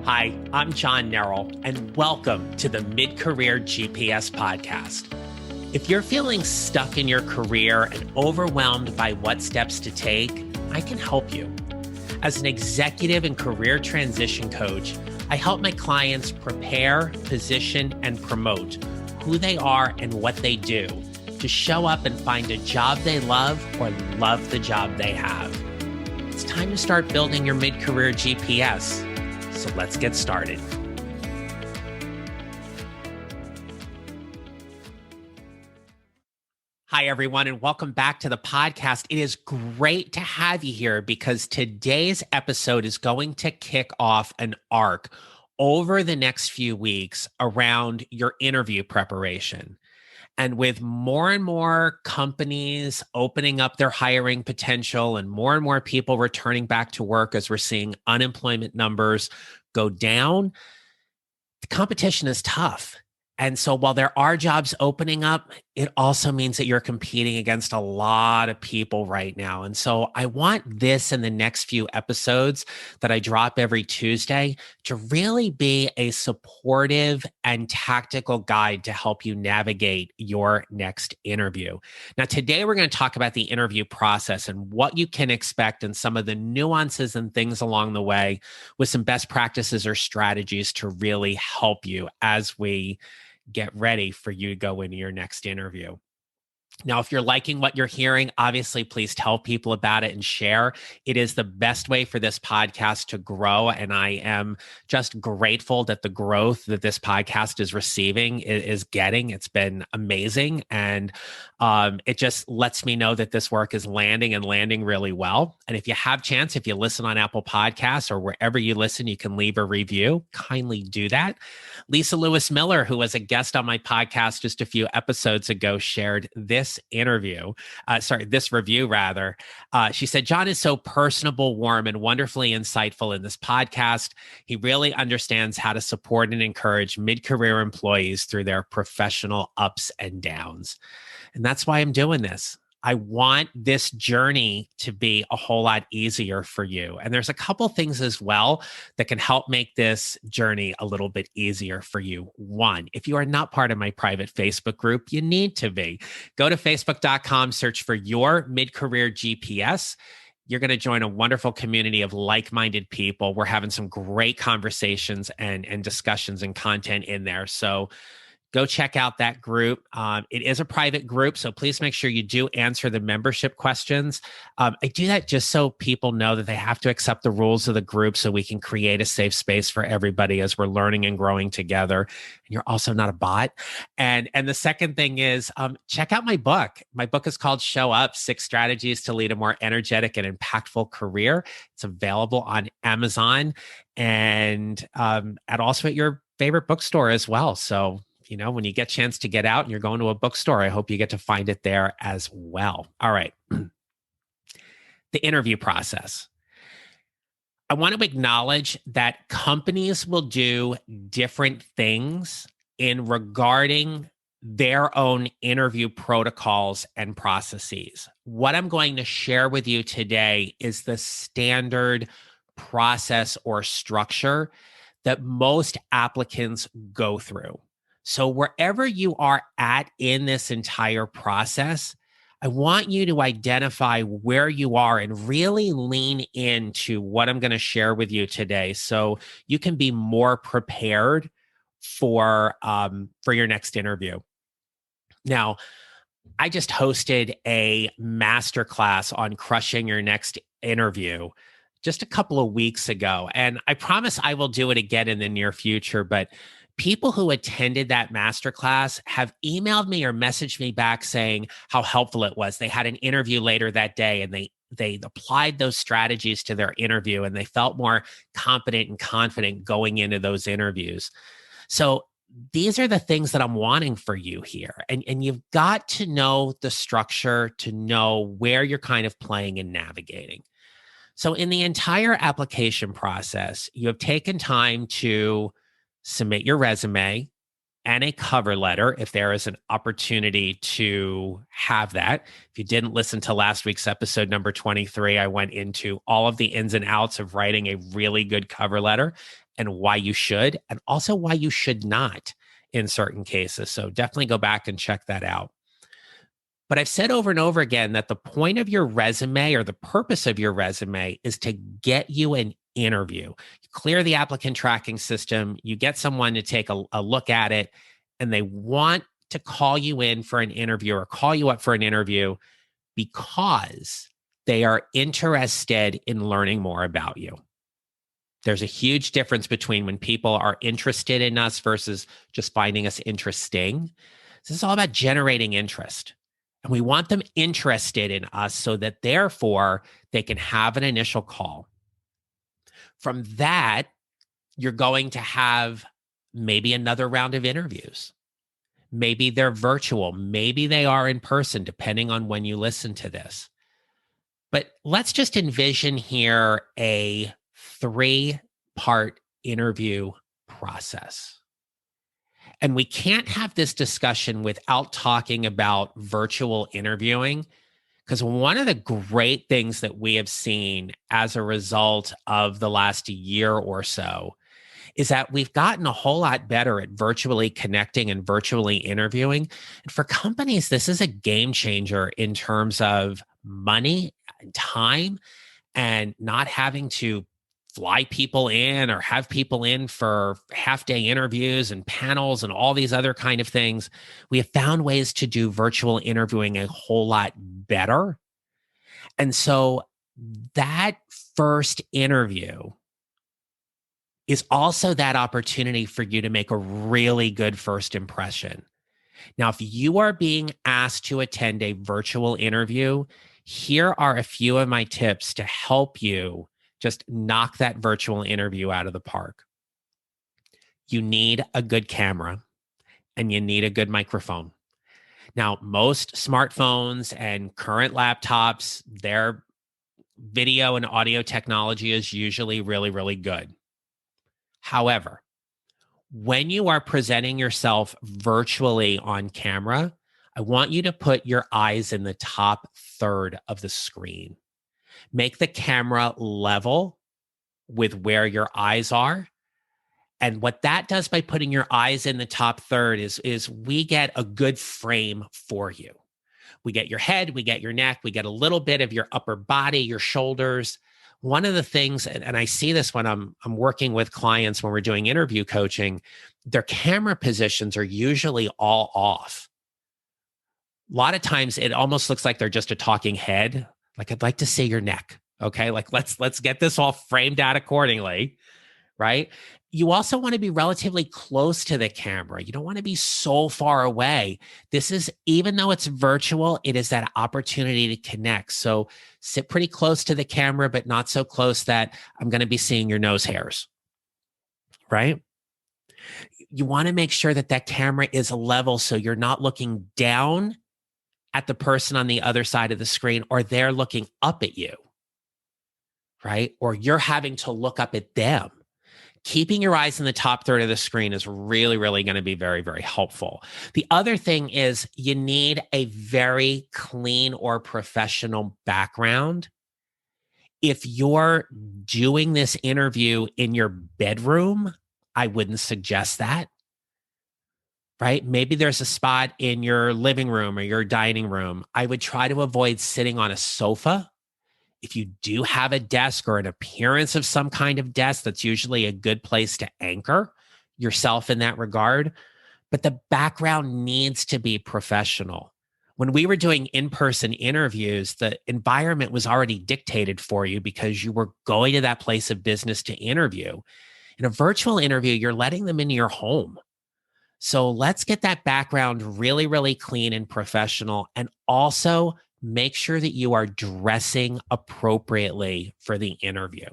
Hi, I'm John Nerrell, and welcome to the Mid-Career GPS podcast. If you're feeling stuck in your career and overwhelmed by what steps to take, I can help you. As an executive and career transition coach, I help my clients prepare, position, and promote who they are and what they do to show up and find a job they love or love the job they have. It's time to start building your mid-career GPS. So let's get started. Hi, everyone, and welcome back to the podcast. It is great to have you here because today's episode is going to kick off an arc over the next few weeks around your interview preparation. And with more and more companies opening up their hiring potential and more people returning back to work as we're seeing unemployment numbers go down, the competition is tough. And so while there are jobs opening up, it also means that you're competing against a lot of people right now. And so I want this in the next few episodes that I drop every Tuesday to really be a supportive and tactical guide to help you navigate your next interview. Now, today we're going to talk about the interview process and what you can expect and some of the nuances and things along the way with some best practices or strategies to really help you as we get ready for you to go into your next interview. Now, if you're liking what you're hearing, obviously, please tell people about it and share. It is the best way for this podcast to grow. And I am just grateful that the growth that this podcast is receiving is getting. It's been amazing. And it just lets me know that this work is landing really well. And if you have chance, if you listen on Apple Podcasts or wherever you listen, you can leave a review. Kindly do that. Lisa Lewis Miller, who was a guest on my podcast just a few episodes ago, shared this review rather. She said, John is so personable, warm, and wonderfully insightful in this podcast. He really understands how to support and encourage mid-career employees through their professional ups and downs. And that's why I'm doing this. I want this journey to be a whole lot easier for you. And there's a couple things as well that can help make this journey a little bit easier for you. One, if you are not part of my private Facebook group, you need to be. Go to facebook.com, search for your mid-career GPS. You're going to join a wonderful community of like-minded people. We're having some great conversations and discussions and content in there. So go check out that group. It is a private group, so please make sure you do answer the membership questions. I do that just so people know that they have to accept the rules of the group so we can create a safe space for everybody as we're learning and growing together. And you're also not a bot. And the second thing is check out my book. My book is called Show Up, 6 Strategies to Lead a More Energetic and Impactful Career. It's available on Amazon and also at your favorite bookstore as well. So when you get a chance to get out and you're going to a bookstore, I hope you get to find it there as well. All right. The interview process. I want to acknowledge that companies will do different things in regarding their own interview protocols and processes. What I'm going to share with you today is the standard process or structure that most applicants go through. So wherever you are at in this entire process, I want you to identify where you are and really lean into what I'm going to share with you today so you can be more prepared for your next interview. Now, I just hosted a masterclass on crushing your next interview just a couple of weeks ago, and I promise I will do it again in the near future, but people who attended that masterclass have emailed me or messaged me back saying how helpful it was. They had an interview later that day and they applied those strategies to their interview and they felt more competent and confident going into those interviews. So these are the things that I'm wanting for you here. And you've got to know the structure to know where you're kind of playing and navigating. So in the entire application process, you have taken time to submit your resume and a cover letter if there is an opportunity to have that. If you didn't listen to last week's episode, number 23, I went into all of the ins and outs of writing a really good cover letter and why you should, and also why you should not in certain cases. So definitely go back and check that out. But I've said over and over again that the point of your resume, or the purpose of your resume, is to get you an interview. You clear the applicant tracking system, you get someone to take a look at it, and they want to call you in for an interview or call you up for an interview because they are interested in learning more about you. There's a huge difference between when people are interested in us versus just finding us interesting. This is all about generating interest. And we want them interested in us so that therefore they can have an initial call. From that, you're going to have maybe another round of interviews. Maybe they're virtual. Maybe they are in person, depending on when you listen to this. But let's just envision here a 3-part interview process. And we can't have this discussion without talking about virtual interviewing, because one of the great things that we have seen as a result of the last year or so is that we've gotten a whole lot better at virtually connecting and virtually interviewing. And for companies, this is a game changer in terms of money and time, and not having to fly people in or have people in for half-day interviews and panels and all these other kind of things. We have found ways to do virtual interviewing a whole lot better. And so that first interview is also that opportunity for you to make a really good first impression. Now, if you are being asked to attend a virtual interview, here are a few of my tips to help you just knock that virtual interview out of the park. You need a good camera and you need a good microphone. Now, most smartphones and current laptops, their video and audio technology is usually really, really good. However, when you are presenting yourself virtually on camera, I want you to put your eyes in the top third of the screen. Make the camera level with where your eyes are. And what that does by putting your eyes in the top third is we get a good frame for you. We get your head, we get your neck, we get a little bit of your upper body, your shoulders. One of the things, and I see this when I'm working with clients when we're doing interview coaching, their camera positions are usually all off. A lot of times it almost looks like they're just a talking head. Like, I'd like to see your neck. Okay. Like, let's get this all framed out accordingly. Right. You also want to be relatively close to the camera. You don't want to be so far away. This is, even though it's virtual, it is that opportunity to connect. So sit pretty close to the camera, but not so close that I'm going to be seeing your nose hairs. Right. You want to make sure that that camera is level so you're not looking down at the person on the other side of the screen, or they're looking up at you, right? Or you're having to look up at them. Keeping your eyes in the top third of the screen is really, really going to be very, very helpful. The other thing is you need a very clean or professional background. If you're doing this interview in your bedroom, I wouldn't suggest that. Right? Maybe there's a spot in your living room or your dining room. I would try to avoid sitting on a sofa. If you do have a desk or an appearance of some kind of desk, that's usually a good place to anchor yourself in that regard. But the background needs to be professional. When we were doing in-person interviews, the environment was already dictated for you because you were going to that place of business to interview. In a virtual interview, you're letting them into your home. So let's get that background really, really clean and professional. And also make sure that you are dressing appropriately for the interview.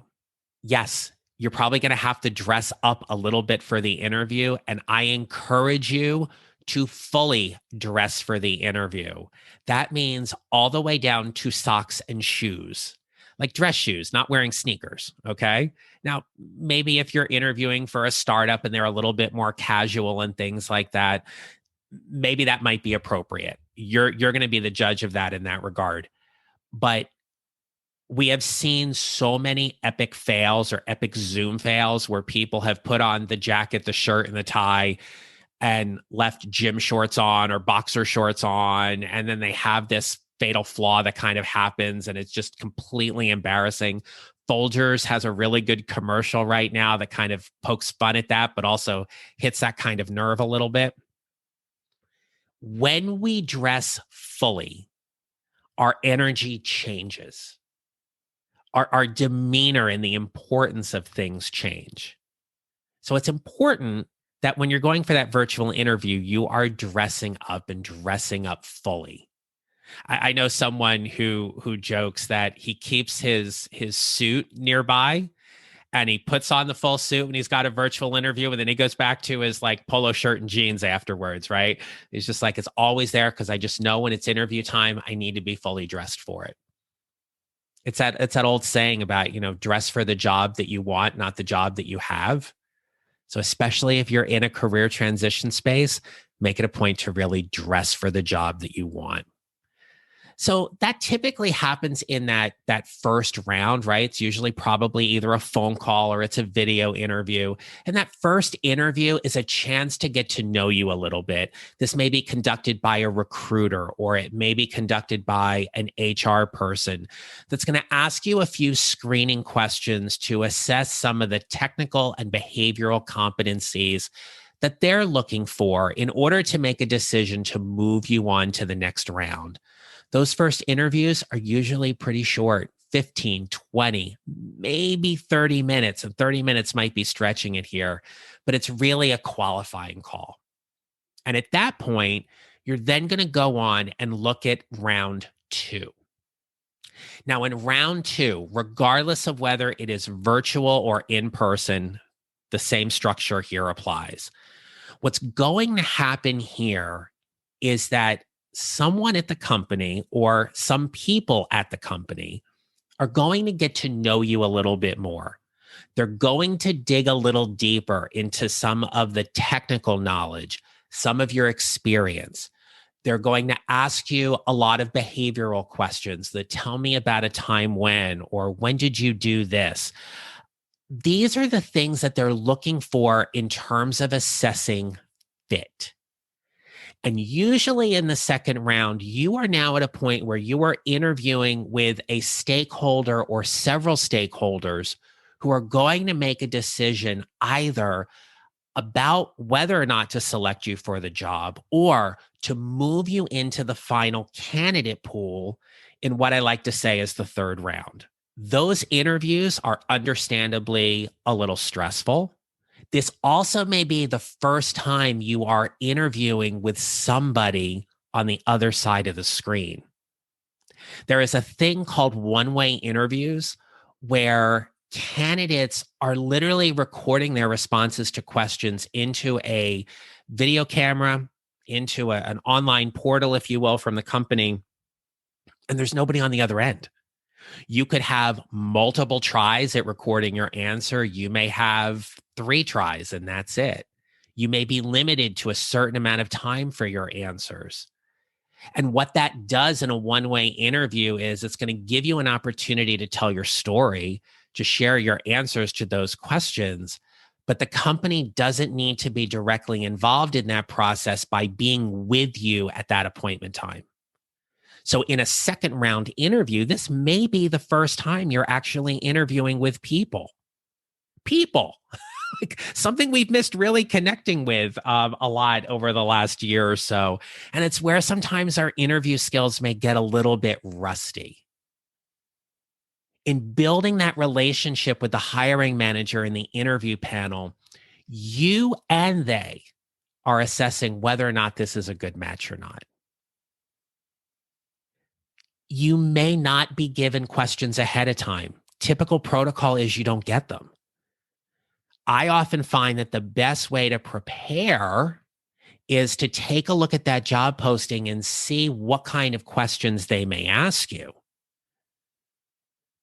Yes, you're probably going to have to dress up a little bit for the interview. And I encourage you to fully dress for the interview. That means all the way down to socks and shoes. like dress shoes, not wearing sneakers. Okay. Now, maybe if you're interviewing for a startup and they're a little bit more casual and things like that, maybe that might be appropriate. You're going to be the judge of that in that regard. But we have seen so many epic fails or epic Zoom fails where people have put on the jacket, the shirt, and the tie and left gym shorts on or boxer shorts on. And then they have this fatal flaw that kind of happens and it's just completely embarrassing. Folgers has a really good commercial right now that kind of pokes fun at that, but also hits that kind of nerve a little bit. When we dress fully, our energy changes. Our demeanor and the importance of things change. So it's important that when you're going for that virtual interview, you are dressing up and dressing up fully. I know someone who jokes that he keeps his suit nearby and he puts on the full suit when he's got a virtual interview, and then he goes back to his like polo shirt and jeans afterwards, right? It's just like, it's always there because I just know when it's interview time, I need to be fully dressed for it. It's that old saying about, dress for the job that you want, not the job that you have. So especially if you're in a career transition space, make it a point to really dress for the job that you want. So that typically happens in that first round, right? It's usually probably either a phone call or it's a video interview. And that first interview is a chance to get to know you a little bit. This may be conducted by a recruiter or it may be conducted by an HR person that's going to ask you a few screening questions to assess some of the technical and behavioral competencies that they're looking for in order to make a decision to move you on to the next round. Those first interviews are usually pretty short, 15, 20, maybe 30 minutes. And 30 minutes might be stretching it here, but it's really a qualifying call. And at that point, you're then going to go on and look at round 2. Now, in round 2, regardless of whether it is virtual or in person, the same structure here applies. What's going to happen here is that someone at the company or some people at the company are going to get to know you a little bit more. They're going to dig a little deeper into some of the technical knowledge, some of your experience. They're going to ask you a lot of behavioral questions that tell me about a time when, or when did you do this? These are the things that they're looking for in terms of assessing fit. And usually in the second round, you are now at a point where you are interviewing with a stakeholder or several stakeholders who are going to make a decision either about whether or not to select you for the job or to move you into the final candidate pool in what I like to say is the third round. Those interviews are understandably a little stressful. This also may be the first time you are interviewing with somebody on the other side of the screen. There is a thing called one-way interviews where candidates are literally recording their responses to questions into a video camera, into an online portal, if you will, from the company, and there's nobody on the other end. You could have multiple tries at recording your answer. You may have 3 tries and that's it. You may be limited to a certain amount of time for your answers. And what that does in a one-way interview is it's going to give you an opportunity to tell your story, to share your answers to those questions. But the company doesn't need to be directly involved in that process by being with you at that appointment time. So in a second round interview, this may be the first time you're actually interviewing with people. Like something we've missed really connecting with a lot over the last year or so. And it's where sometimes our interview skills may get a little bit rusty. In building that relationship with the hiring manager in the interview panel, you and they are assessing whether or not this is a good match or not. You may not be given questions ahead of time. Typical protocol is you don't get them. I often find that the best way to prepare is to take a look at that job posting and see what kind of questions they may ask you.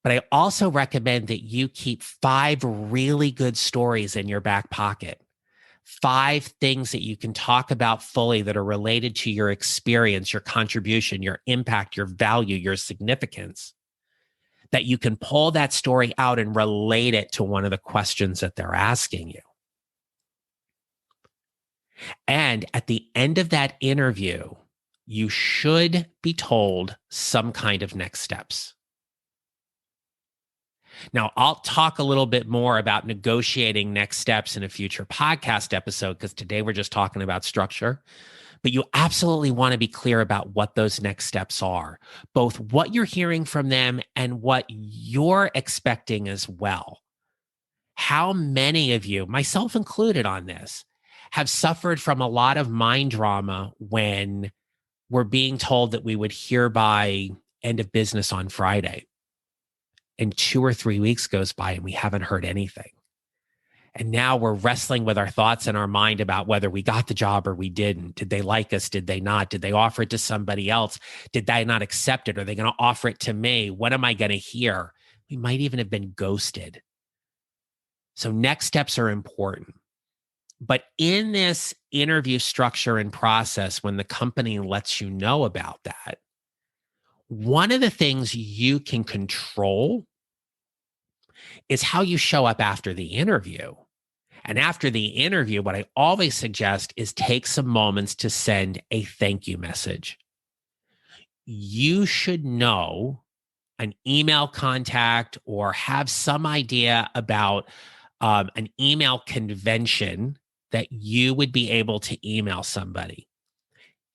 But I also recommend that you keep 5 really good stories in your back pocket. 5 things that you can talk about fully that are related to your experience, your contribution, your impact, your value, your significance, that you can pull that story out and relate it to one of the questions that they're asking you. And at the end of that interview, you should be told some kind of next steps. Now, I'll talk a little bit more about negotiating next steps in a future podcast episode, because today we're just talking about structure. But you absolutely want to be clear about what those next steps are, both what you're hearing from them and what you're expecting as well. How many of you, myself included on this, have suffered from a lot of mind drama when we're being told that we would hear by end of business on Friday, and 2 or 3 weeks goes by and we haven't heard anything? And now we're wrestling with our thoughts in our mind about whether we got the job or we didn't. Did they like us? Did they not? Did they offer it to somebody else? Did they not accept it? Are they going to offer it to me? What am I going to hear? We might even have been ghosted. So next steps are important. But in this interview structure and process, when the company lets you know about that, one of the things you can control is how you show up after the interview. And after the interview, what I always suggest is take some moments to send a thank you message. You should know an email contact or have some idea about an email convention that you would be able to email somebody.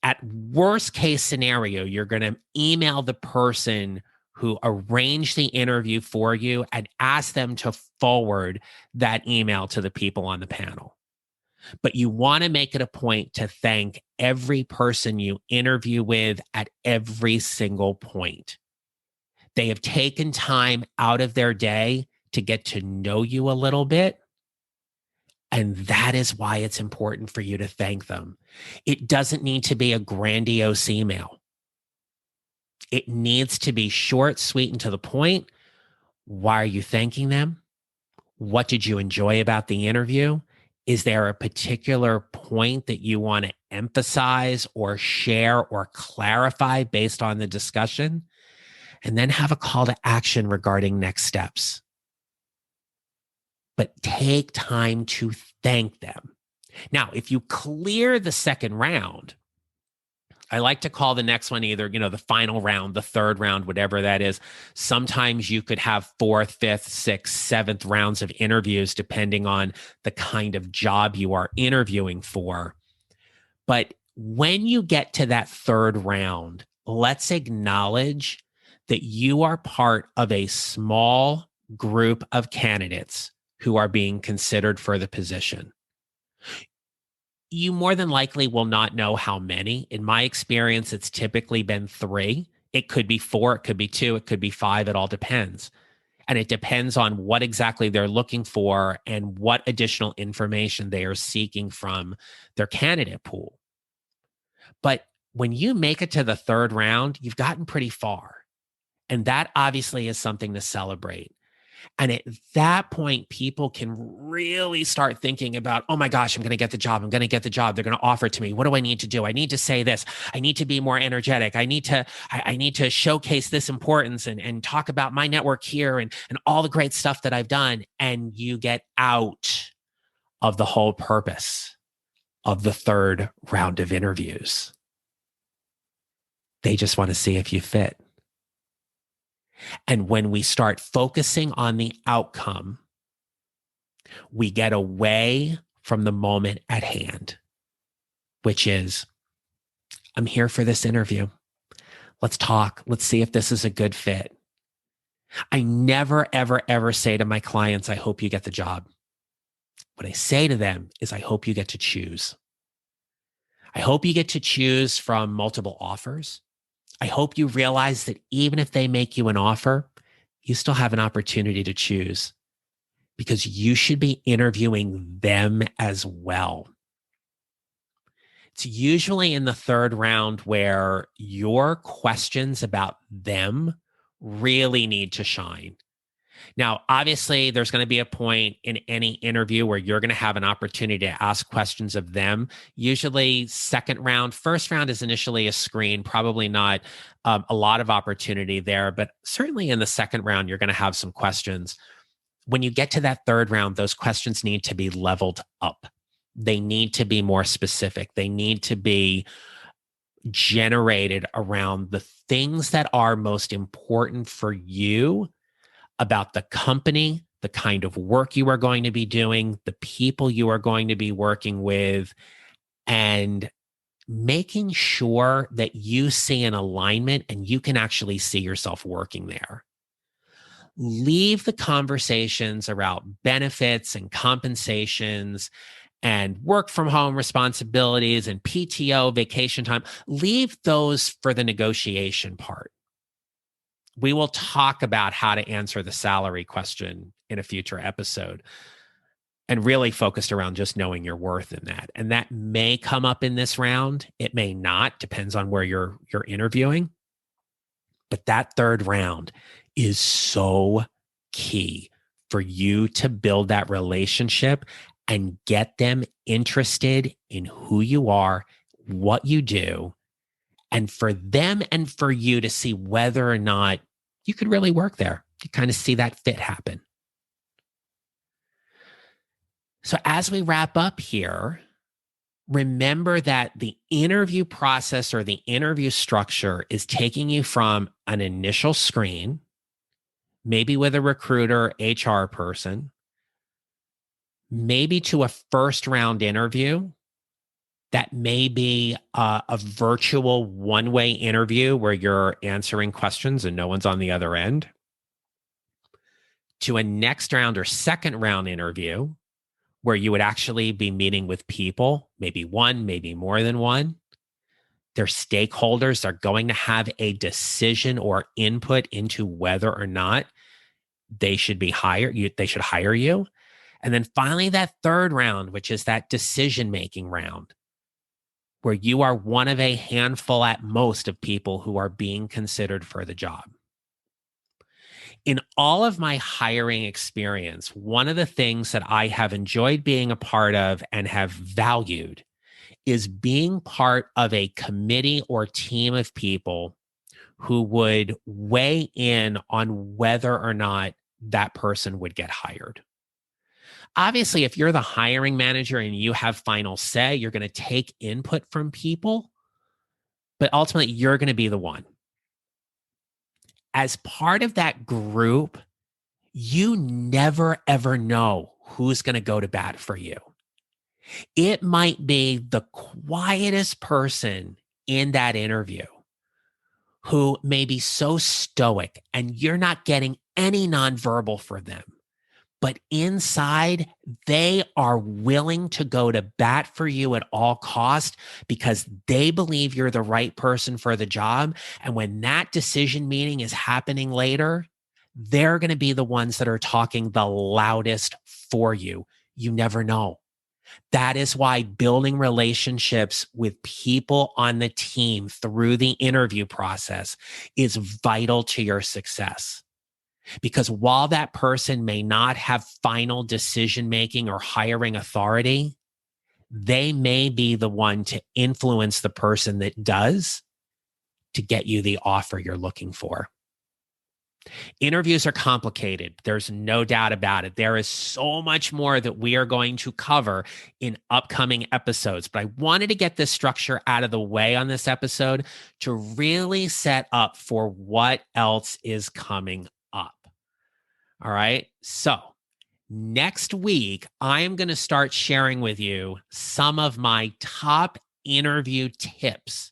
At worst case scenario, you're going to email the person who arranged the interview for you and ask them to forward that email to the people on the panel. But you want to make it a point to thank every person you interview with at every single point. They have taken time out of their day to get to know you a little bit. And that is why it's important for you to thank them. It doesn't need to be a grandiose email. It needs to be short, sweet, and to the point. Why are you thanking them? What did you enjoy about the interview? Is there a particular point that you want to emphasize or share or clarify based on the discussion? And then have a call to action regarding next steps. But take time to thank them. Now, if you clear the second round, I like to call the next one either, the final round, the third round, whatever that is. Sometimes you could have 4th, 5th, 6th, 7th rounds of interviews, depending on the kind of job you are interviewing for. But when you get to that third round, let's acknowledge that you are part of a small group of candidates who are being considered for the position. You more than likely will not know how many. In my experience, it's typically been 3. It could be 4, it could be 2, it could be 5. It all depends. And it depends on what exactly they're looking for and what additional information they are seeking from their candidate pool. But when you make it to the third round, you've gotten pretty far. And that obviously is something to celebrate. And at that point, people can really start thinking about, oh my gosh, I'm going to get the job. I'm going to get the job. They're going to offer it to me. What do I need to do? I need to say this. I need to be more energetic. I need to showcase this importance and talk about my network here and all the great stuff that I've done. And you get out of the whole purpose of the third round of interviews. They just want to see if you fit. And when we start focusing on the outcome, we get away from the moment at hand, which is, I'm here for this interview. Let's talk. Let's see if this is a good fit. I never, ever, ever say to my clients, I hope you get the job. What I say to them is, I hope you get to choose. I hope you get to choose from multiple offers. I hope you realize that even if they make you an offer, you still have an opportunity to choose, because you should be interviewing them as well. It's usually in the third round where your questions about them really need to shine. Now, obviously, there's going to be a point in any interview where you're going to have an opportunity to ask questions of them. Usually, second round, first round is initially a screen, probably not a lot of opportunity there, but certainly in the second round, you're going to have some questions. When you get to that third round, those questions need to be leveled up. They need to be more specific. They need to be generated around the things that are most important for you about the company, the kind of work you are going to be doing, the people you are going to be working with, and making sure that you see an alignment and you can actually see yourself working there. Leave the conversations around benefits and compensations and work from home responsibilities and PTO, vacation time. Leave those for the negotiation part. We will talk about how to answer the salary question in a future episode and really focused around just knowing your worth in that. And that may come up in this round. It may not, depends on where you're interviewing. But that third round is so key for you to build that relationship and get them interested in who you are, what you do, and for them and for you to see whether or not you could really work there. You kind of see that fit happen. So as we wrap up here, remember that the interview process or the interview structure is taking you from an initial screen, maybe with a recruiter, HR person, maybe to a first round interview that may be a virtual one-way interview where you're answering questions and no one's on the other end, to a next round or second round interview where you would actually be meeting with people, maybe one, maybe more than one. Their stakeholders are going to have a decision or input into whether or not they should be hired. They should hire you. And then finally, that third round, which is that decision-making round, where you are one of a handful at most of people who are being considered for the job. In all of my hiring experience, one of the things that I have enjoyed being a part of and have valued is being part of a committee or team of people who would weigh in on whether or not that person would get hired. Obviously, if you're the hiring manager and you have final say, you're going to take input from people, but ultimately you're going to be the one. As part of that group, you never, ever know who's going to go to bat for you. It might be the quietest person in that interview who may be so stoic and you're not getting any nonverbal for them. But inside, they are willing to go to bat for you at all costs because they believe you're the right person for the job. And when that decision meeting is happening later, they're going to be the ones that are talking the loudest for you. You never know. That is why building relationships with people on the team through the interview process is vital to your success. Because while that person may not have final decision-making or hiring authority, they may be the one to influence the person that does to get you the offer you're looking for. Interviews are complicated. There's no doubt about it. There is so much more that we are going to cover in upcoming episodes, but I wanted to get this structure out of the way on this episode to really set up for what else is coming up. All right. So next week, I am going to start sharing with you some of my top interview tips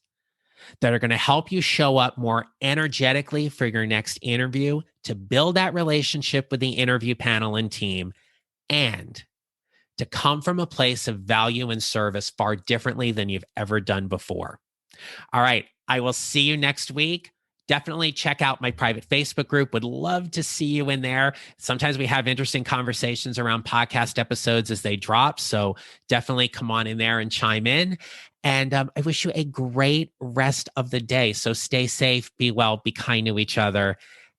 that are going to help you show up more energetically for your next interview, to build that relationship with the interview panel and team, and to come from a place of value and service far differently than you've ever done before. All right. I will see you next week. Definitely check out my private Facebook group. Would love to see you in there. Sometimes we have interesting conversations around podcast episodes as they drop. So definitely come on in there and chime in. And I wish you a great rest of the day. So stay safe, be well, be kind to each other.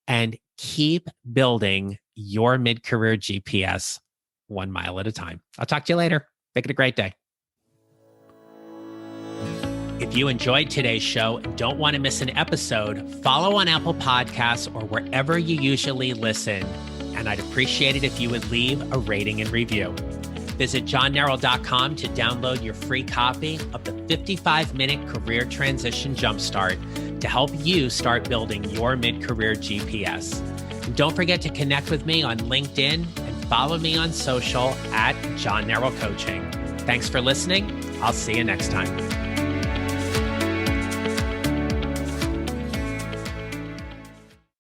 and keep building your mid-career GPS 1 mile at a time. I'll talk to you later. Make it a great day. If you enjoyed today's show and don't want to miss an episode, follow on Apple Podcasts or wherever you usually listen. And I'd appreciate it if you would leave a rating and review. Visit johnnarroll.com to download your free copy of the 55-minute career transition jumpstart to help you start building your mid-career GPS. And don't forget to connect with me on LinkedIn and follow me on social at John Narroll Coaching. Thanks for listening. I'll see you next time.